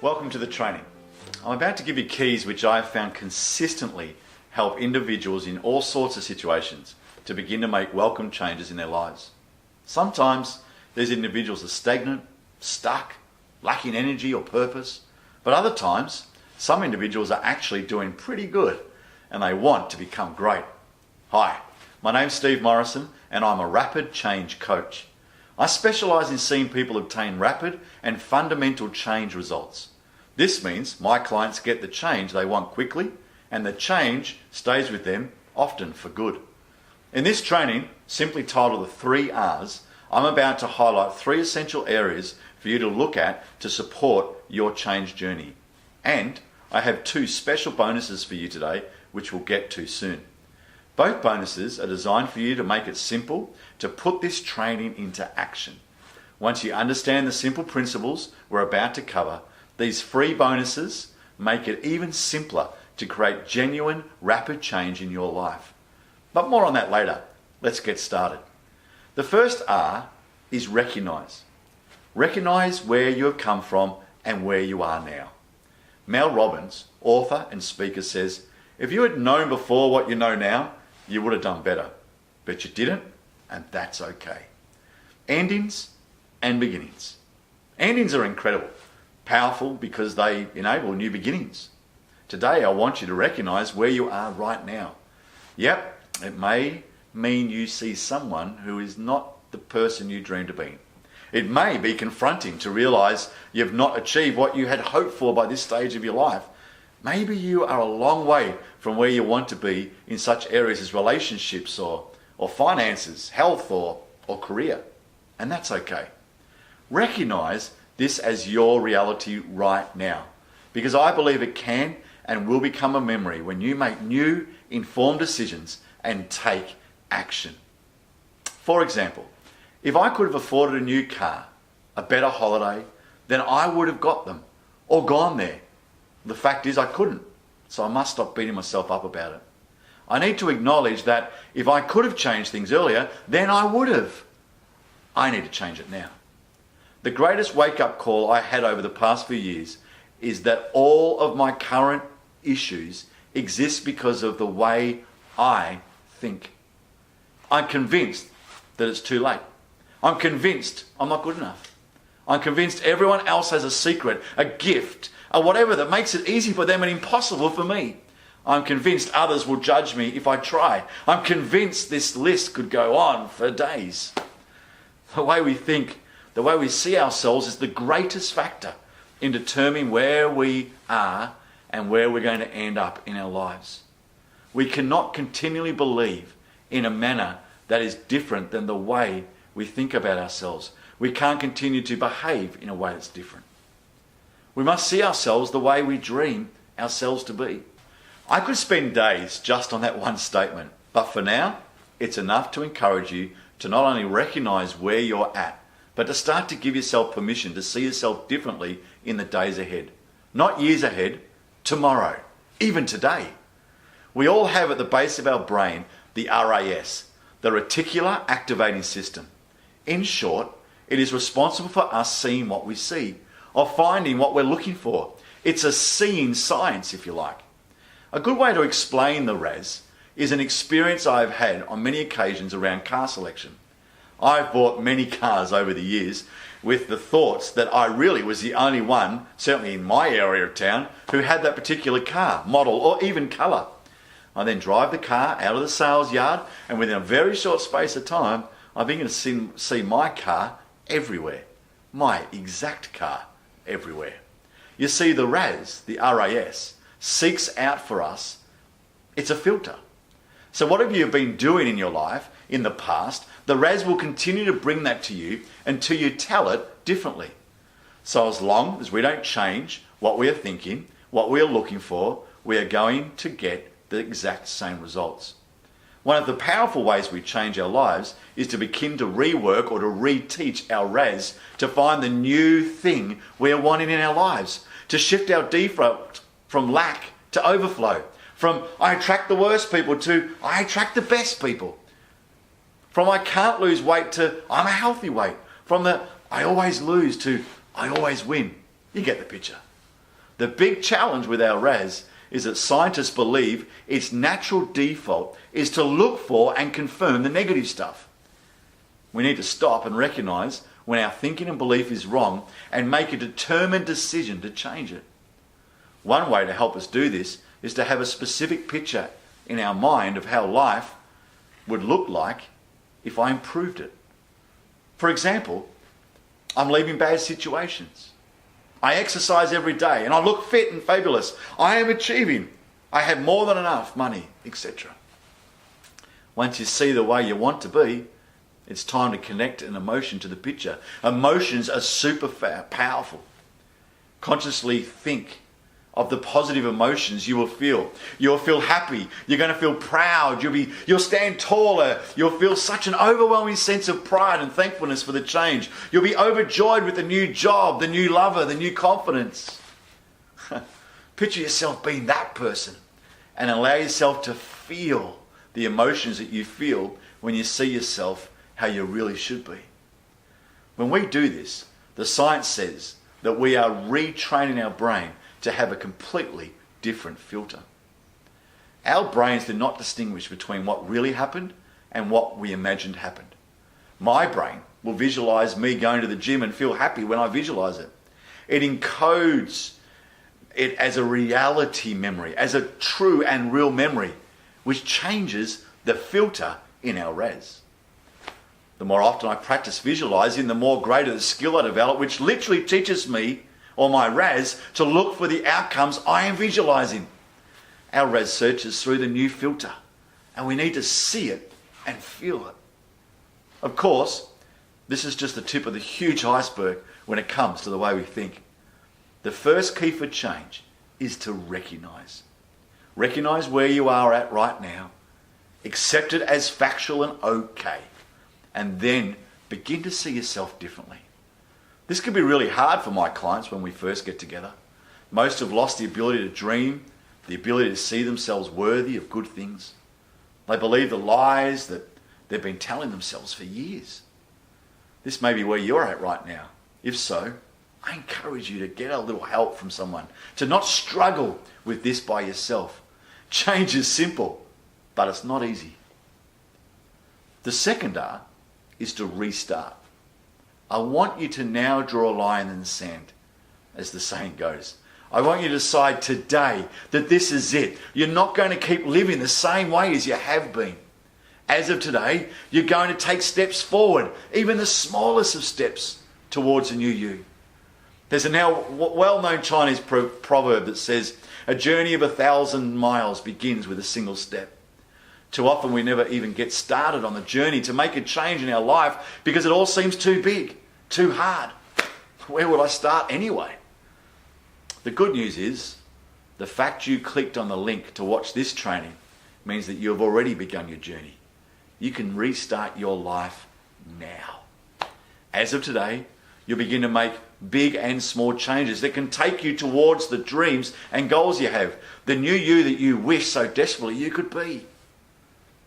Welcome to the training. I'm about to give you keys which I have found consistently help individuals in all sorts of situations to begin to make welcome changes in their lives. Sometimes these individuals are stagnant, stuck, lacking energy or purpose, but other times some individuals are actually doing pretty good and they want to become great. Hi, my name's Steve Morrison and I'm a rapid change coach. I specialise in seeing people obtain rapid and fundamental change results. This means my clients get the change they want quickly and the change stays with them often for good. In this training, simply titled The 3 Rs, I'm about to highlight 3 essential areas for you to look at to support your change journey. And I have 2 special bonuses for you today, which we'll get to soon. Both bonuses are designed for you to make it simple to put this training into action. Once you understand the simple principles we're about to cover, these free bonuses make it even simpler to create genuine, rapid change in your life. But more on that later. Let's get started. The first R is recognize. Recognize where you have come from and where you are now. Mel Robbins, author and speaker, says, if you had known before what you know now, you would have done better. But you didn't, and that's okay. Endings and beginnings. Endings are incredible, powerful because they enable new beginnings. Today I want you to recognize where you are right now. Yep, it may mean you see someone who is not the person you dreamed of being. It may be confronting to realize you've not achieved what you had hoped for by this stage of your life. Maybe you are a long way from where you want to be in such areas as relationships or finances, health or career. And that's okay. Recognize this as your reality right now, because I believe it can and will become a memory when you make new, informed decisions and take action. For example, if I could have afforded a new car, a better holiday, then I would have got them or gone there. The fact is I couldn't, so I must stop beating myself up about it. I need to acknowledge that if I could have changed things earlier, then I would have. I need to change it now. The greatest wake-up call I had over the past few years is that all of my current issues exist because of the way I think. I'm convinced that it's too late. I'm convinced I'm not good enough. I'm convinced everyone else has a secret, a gift, or whatever that makes it easy for them and impossible for me. I'm convinced others will judge me if I try. I'm convinced this list could go on for days. The way we think, the way we see ourselves is the greatest factor in determining where we are and where we're going to end up in our lives. We cannot continually believe in a manner that is different than the way we think about ourselves. We can't continue to behave in a way that's different. We must see ourselves the way we dream ourselves to be. I could spend days just on that one statement, but for now, it's enough to encourage you to not only recognize where you're at, but to start to give yourself permission to see yourself differently in the days ahead. Not years ahead, tomorrow, even today. We all have at the base of our brain the RAS, the reticular activating system. In short, it is responsible for us seeing what we see, or finding what we're looking for. It's a seeing science, if you like. A good way to explain the RAS is an experience I've had on many occasions around car selection. I've bought many cars over the years with the thoughts that I really was the only one, certainly in my area of town, who had that particular car, model or even colour. I then drive the car out of the sales yard and within a very short space of time I begin to see my car everywhere. My exact car everywhere. You see, the RAS, the RAS, seeks out for us. It's a filter. So whatever you've been doing in your life in the past, the RAS will continue to bring that to you until you tell it differently. So as long as we don't change what we are thinking, what we are looking for, we are going to get the exact same results. One of the powerful ways we change our lives is to begin to rework or to reteach our RAS to find the new thing we are wanting in our lives, to shift our default from lack to overflow, from I attract the worst people to I attract the best people, from I can't lose weight to I'm a healthy weight, from the I always lose to I always win. You get the picture. The big challenge with our RAS is that scientists believe its natural default is to look for and confirm the negative stuff. We need to stop and recognize when our thinking and belief is wrong and make a determined decision to change it. One way to help us do this is to have a specific picture in our mind of how life would look like if I improved it. For example, I'm leaving bad situations. I exercise every day and I look fit and fabulous. I am achieving. I have more than enough money, etc. Once you see the way you want to be, it's time to connect an emotion to the picture. Emotions are super powerful. Consciously think of the positive emotions you will feel. You'll feel happy. You're going to feel proud. You'll stand taller. You'll feel such an overwhelming sense of pride and thankfulness for the change. You'll be overjoyed with the new job, the new lover, the new confidence. Picture yourself being that person and allow yourself to feel the emotions that you feel when you see yourself how you really should be. When we do this, the science says that we are retraining our brain to have a completely different filter. Our brains do not distinguish between what really happened and what we imagined happened. My brain will visualize me going to the gym and feel happy when I visualize it. It encodes it as a reality memory, as a true and real memory, which changes the filter in our RAS. The more often I practice visualizing, the more greater the skill I develop, which literally teaches me, or my RAS, to look for the outcomes I am visualizing. Our RAS searches through the new filter, and we need to see it and feel it. Of course, this is just the tip of the huge iceberg when it comes to the way we think. The first key for change is to recognize. Recognize where you are at right now, accept it as factual and okay, and then begin to see yourself differently. This can be really hard for my clients when we first get together. Most have lost the ability to dream, the ability to see themselves worthy of good things. They believe the lies that they've been telling themselves for years. This may be where you're at right now. If so, I encourage you to get a little help from someone, to not struggle with this by yourself. Change is simple, but it's not easy. The second R is to restart. I want you to now draw a line in the sand, as the saying goes. I want you to decide today that this is it. You're not going to keep living the same way as you have been. As of today, you're going to take steps forward, even the smallest of steps, towards a new you. There's a now well-known Chinese proverb that says, a journey of 1,000 miles begins with a single step. Too often we never even get started on the journey to make a change in our life because it all seems too big, too hard. Where would I start anyway? The good news is, the fact you clicked on the link to watch this training means that you have already begun your journey. You can restart your life now. As of today, you'll begin to make big and small changes that can take you towards the dreams and goals you have, the new you that you wish so desperately you could be.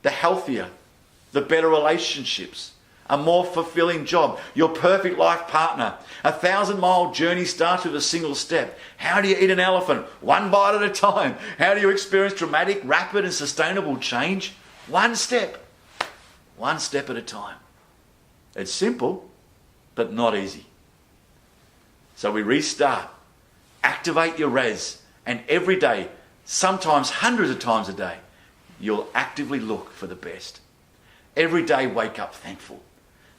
The healthier, the better relationships, a more fulfilling job, your perfect life partner. 1,000-mile journey starts with a single step. How do you eat an elephant? One bite at a time. How do you experience dramatic, rapid and sustainable change? One step at a time. It's simple, but not easy. So we restart, activate your RAS, and every day, sometimes hundreds of times a day, you'll actively look for the best. Every day, wake up thankful.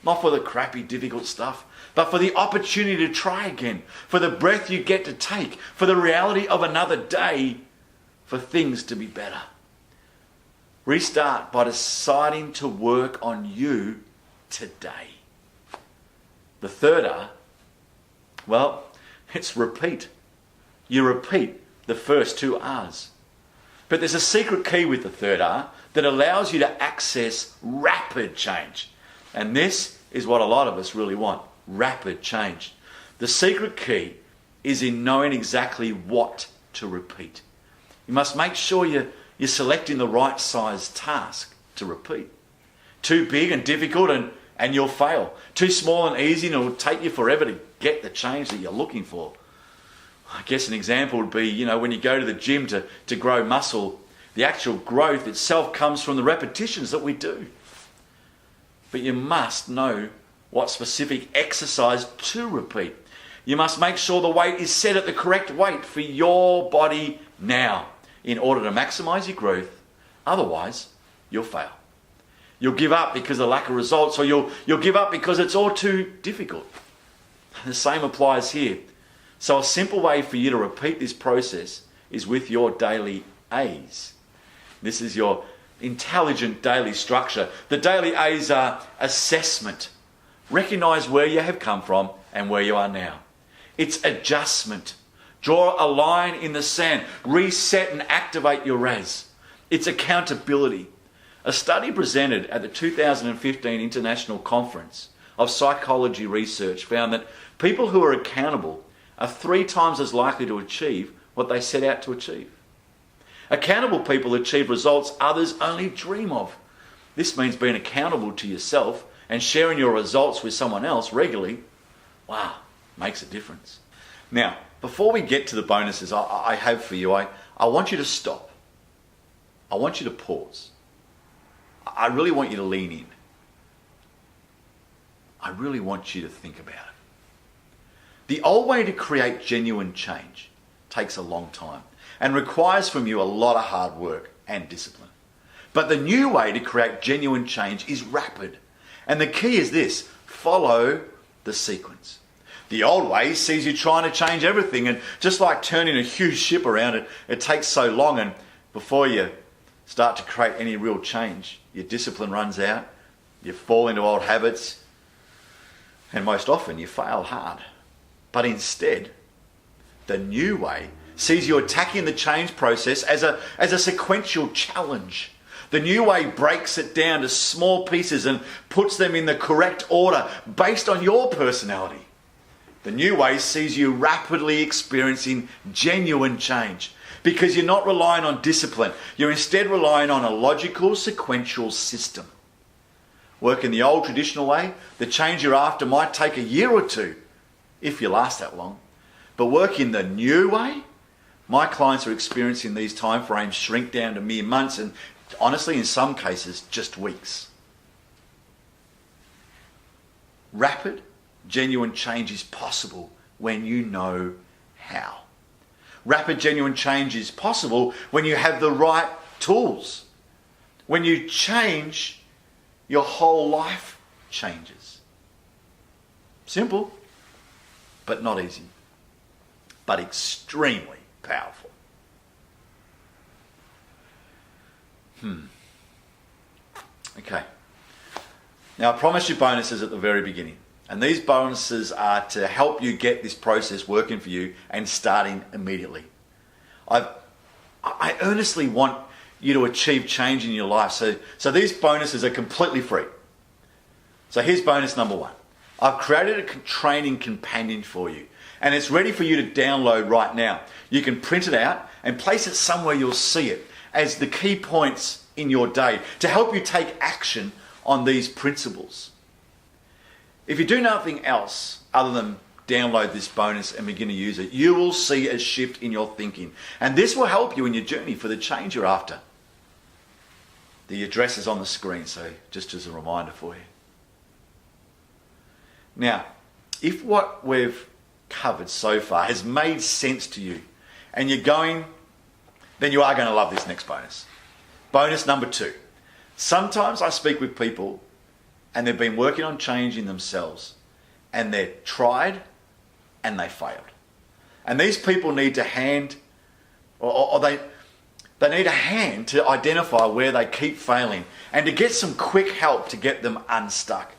Not for the crappy, difficult stuff, but for the opportunity to try again, for the breath you get to take, for the reality of another day, for things to be better. Restart by deciding to work on you today. The third R, well, it's repeat. You repeat the first two R's. But there's a secret key with the third R that allows you to access rapid change. And this is what a lot of us really want, rapid change. The secret key is in knowing exactly what to repeat. You must make sure you're selecting the right size task to repeat. Too big and difficult and you'll fail. Too small and easy and it'll take you forever to get the change that you're looking for. I guess an example would be, when you go to the gym to grow muscle, the actual growth itself comes from the repetitions that we do. But you must know what specific exercise to repeat. You must make sure the weight is set at the correct weight for your body now in order to maximize your growth. Otherwise, you'll fail. You'll give up because of lack of results, or you'll give up because it's all too difficult. The same applies here. So a simple way for you to repeat this process is with your daily A's. This is your intelligent daily structure. The daily A's are assessment. Recognize where you have come from and where you are now. It's adjustment. Draw a line in the sand. Reset and activate your RAS. It's accountability. A study presented at the 2015 International Conference of Psychology Research found that people who are accountable are 3 times as likely to achieve what they set out to achieve. Accountable people achieve results others only dream of. This means being accountable to yourself and sharing your results with someone else regularly. Wow, makes a difference. Now, before we get to the bonuses I have for you, I want you to stop. I want you to pause. I really want you to lean in. I really want you to think about it. The old way to create genuine change takes a long time and requires from you a lot of hard work and discipline. But the new way to create genuine change is rapid. And the key is this: follow the sequence. The old way sees you trying to change everything, and just like turning a huge ship around, it takes so long, and before you start to create any real change, your discipline runs out, you fall into old habits, and most often you fail hard. But instead, the new way sees you attacking the change process as a sequential challenge. The new way breaks it down to small pieces and puts them in the correct order based on your personality. The new way sees you rapidly experiencing genuine change because you're not relying on discipline. You're instead relying on a logical, sequential system. Work in the old traditional way, the change you're after might take a year or two, if you last that long. But work in the new way, my clients are experiencing these time frames shrink down to mere months, and honestly, in some cases, just weeks. Rapid, genuine change is possible when you know how. Rapid, genuine change is possible when you have the right tools. When you change, your whole life changes. Simple, but not easy, but extremely powerful. Okay. Now, I promised you bonuses at the very beginning. And these bonuses are to help you get this process working for you and starting immediately. I earnestly want you to achieve change in your life. So these bonuses are completely free. So here's bonus number 1. I've created a training companion for you, and it's ready for you to download right now. You can print it out and place it somewhere you'll see it as the key points in your day to help you take action on these principles. If you do nothing else other than download this bonus and begin to use it, you will see a shift in your thinking. And this will help you in your journey for the change you're after. The address is on the screen, so just as a reminder for you. Now, if what we've covered so far has made sense to you and then you are going to love this next bonus. Bonus number 2. Sometimes I speak with people and they've been working on changing themselves, and they're tried and they failed. And these people need a hand, or they need a hand to identify where they keep failing and to get some quick help to get them unstuck.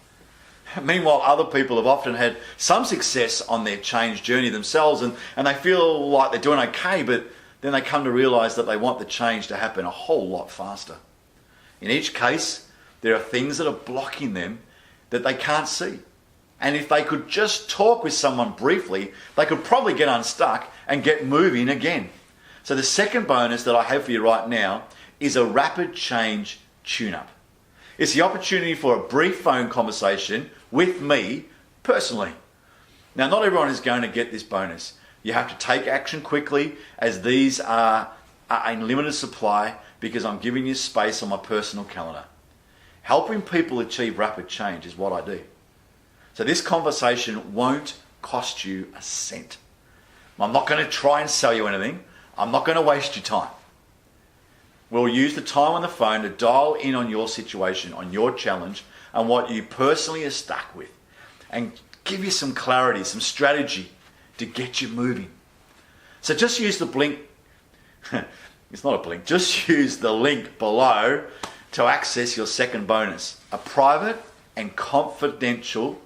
Meanwhile, other people have often had some success on their change journey themselves, and they feel like they're doing okay, but then they come to realize that they want the change to happen a whole lot faster. In each case, there are things that are blocking them that they can't see. And if they could just talk with someone briefly, they could probably get unstuck and get moving again. So the second bonus that I have for you right now is a rapid change tune-up. It's the opportunity for a brief phone conversation with me personally. Now, not everyone is going to get this bonus, You have to take action quickly, as these are in limited supply, because I'm giving you space on my personal calendar. Helping people achieve rapid change is what I do. So this conversation won't cost you a cent. I'm not going to try and sell you anything. I'm not going to waste your time. We'll use the time on the phone to dial in on your situation, on your challenge, and what you personally are stuck with, and give you some clarity, some strategy to get you moving. So just use the blink. It's not a blink. Just use the link below to access your second bonus, a private and confidential,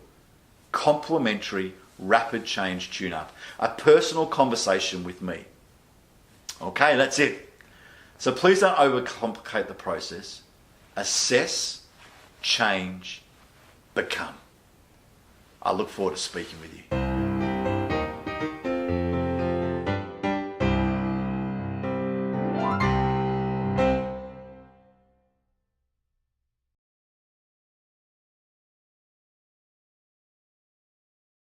complimentary rapid change tune-up, a personal conversation with me. Okay, that's it. So please don't overcomplicate the process. Assess, change, become. I look forward to speaking with you.